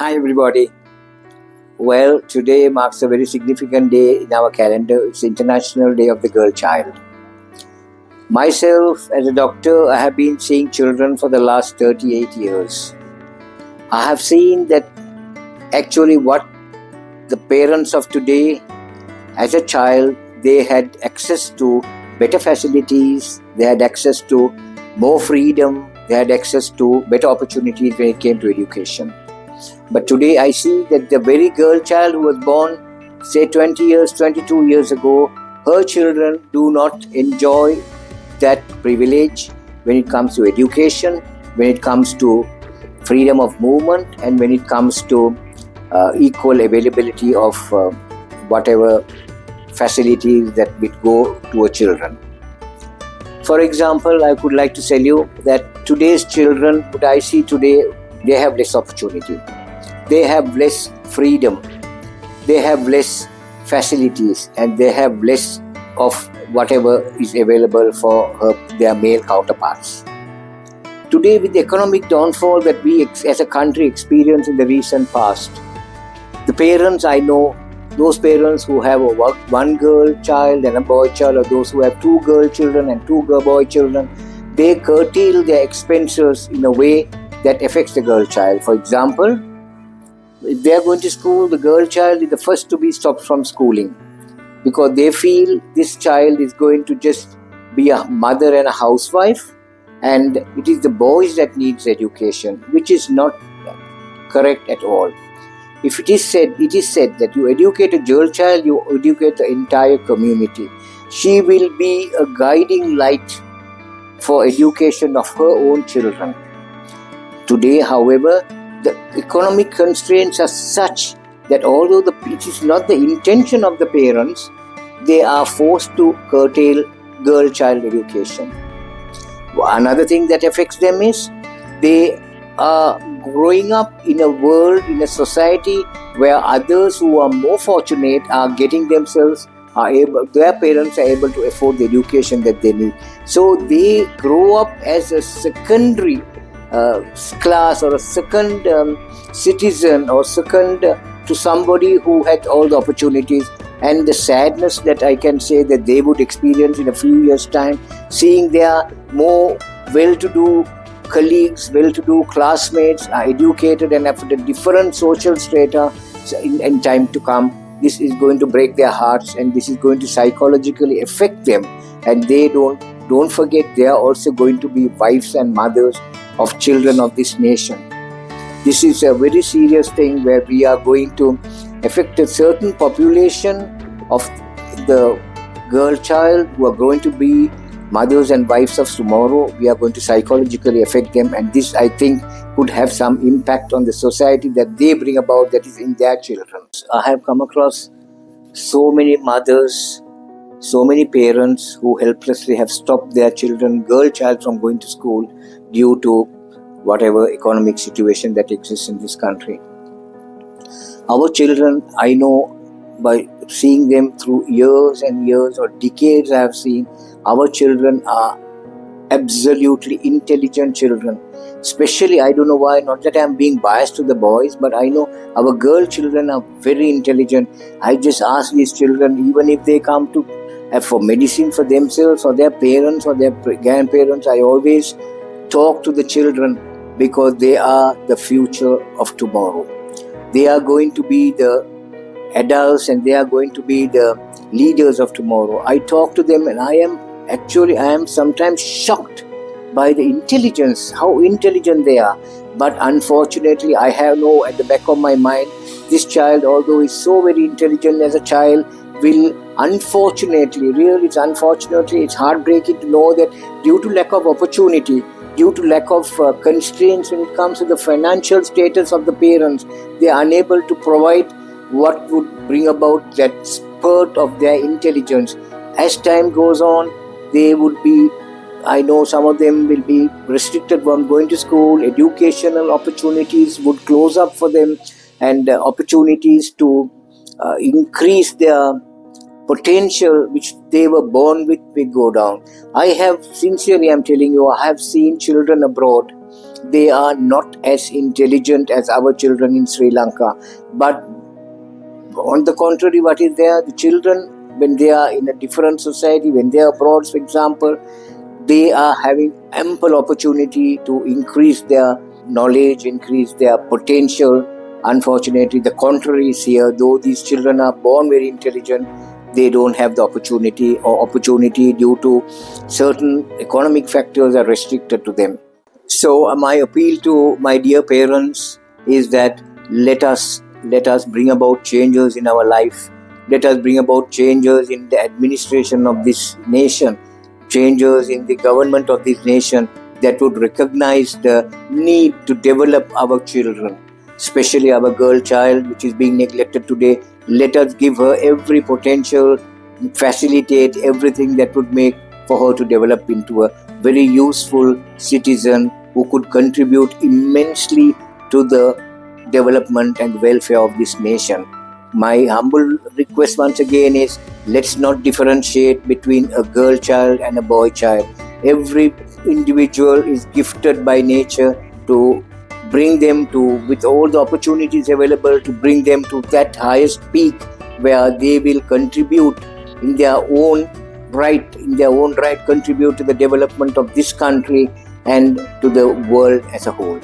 Hi everybody. Well, today marks a very significant day in our calendar. It's International Day of the Girl Child. Myself, as a doctor, I have been seeing children for the last 38 years. I have seen that actually what the parents of today, as a child, they had access to better facilities, they had access to more freedom, they had access to better opportunities when it came to education. But today I see that the very girl child who was born, say 20 years, 22 years ago, her children do not enjoy that privilege when it comes to education, when it comes to freedom of movement, and when it comes to equal availability of whatever facilities that would go to a children. For example, I would like to tell you that today's children, what I see today, they have less opportunity. They have less freedom, they have less facilities, and they have less of whatever is available for their male counterparts. Today, with the economic downfall that we as a country experienced in the recent past, the parents I know, those parents who have one girl child and a boy child, or those who have two girl children and two boy children, they curtail their expenses in a way that affects the girl child. For example, if they are going to school, the girl child is the first to be stopped from schooling because they feel this child is going to just be a mother and a housewife, and it is the boys that needs education, which is not correct at all. If it is said that you educate a girl child, you educate the entire community. She will be a guiding light for education of her own children. Today, however, the economic constraints are such that although it is not the intention of the parents, they are forced to curtail girl child education. Another thing that affects them is they are growing up in a world, in a society where others who are more fortunate are getting themselves, their parents are able to afford the education that they need. So they grow up as a secondary class or a second citizen or second to somebody who had all the opportunities, and the sadness that I can say that they would experience in a few years' time, seeing their more well-to-do colleagues, well-to-do classmates are educated and have a different social strata in time to come. This is going to break their hearts, and this is going to psychologically affect them, and they don't forget they are also going to be wives and mothers of children of this nation. This is a very serious thing where we are going to affect a certain population of the girl child who are going to be mothers and wives of tomorrow. We are going to psychologically affect them, and this, I think, could have some impact on the society that they bring about, that is in their children. I have come across so many mothers, so many parents who helplessly have stopped their girl child from going to school due to whatever economic situation that exists in this country. Our children, I know by seeing them through years and years or decades, I have seen our children are absolutely intelligent children. Especially, I don't know why, not that I am being biased to the boys, but I know our girl children are very intelligent. I just ask these children, even if they come to for medicine for themselves or their parents or their grandparents, I always talk to the children because they are the future of tomorrow. They are going to be the adults and they are going to be the leaders of tomorrow. I talk to them, and I am sometimes shocked by the intelligence, how intelligent they are. But unfortunately, I have at the back of my mind, this child, although is so very intelligent as a child, will unfortunately, it's heartbreaking to know that due to lack of opportunity, due to lack of constraints when it comes to the financial status of the parents, they are unable to provide what would bring about that spurt of their intelligence. As time goes on, they would be, I know some of them will be restricted from going to school. Educational opportunities would close up for them, and opportunities to increase their potential which they were born with will go down. I'm telling you, I have seen children abroad they are not as intelligent as our children in Sri Lanka. But on the contrary, what is there? The children, when they are in a different society, when they are abroad, for example, they are having ample opportunity to increase their knowledge, increase their potential. Unfortunately, the contrary is here. Though these children are born very intelligent, they don't have the opportunity, or opportunity due to certain economic factors are restricted to them. So my appeal to my dear parents is that let us bring about changes in our life. Let us bring about changes in the administration of this nation, changes in the government of this nation that would recognize the need to develop our children, especially our girl child, which is being neglected today. Let us give her every potential, facilitate everything that would make for her to develop into a very useful citizen who could contribute immensely to the development and welfare of this nation. My humble request once again is, let's not differentiate between a girl child and a boy child. Every individual is gifted by nature to bring them to, with all the opportunities available, to bring them to that highest peak where they will contribute in their own right, contribute to the development of this country and to the world as a whole.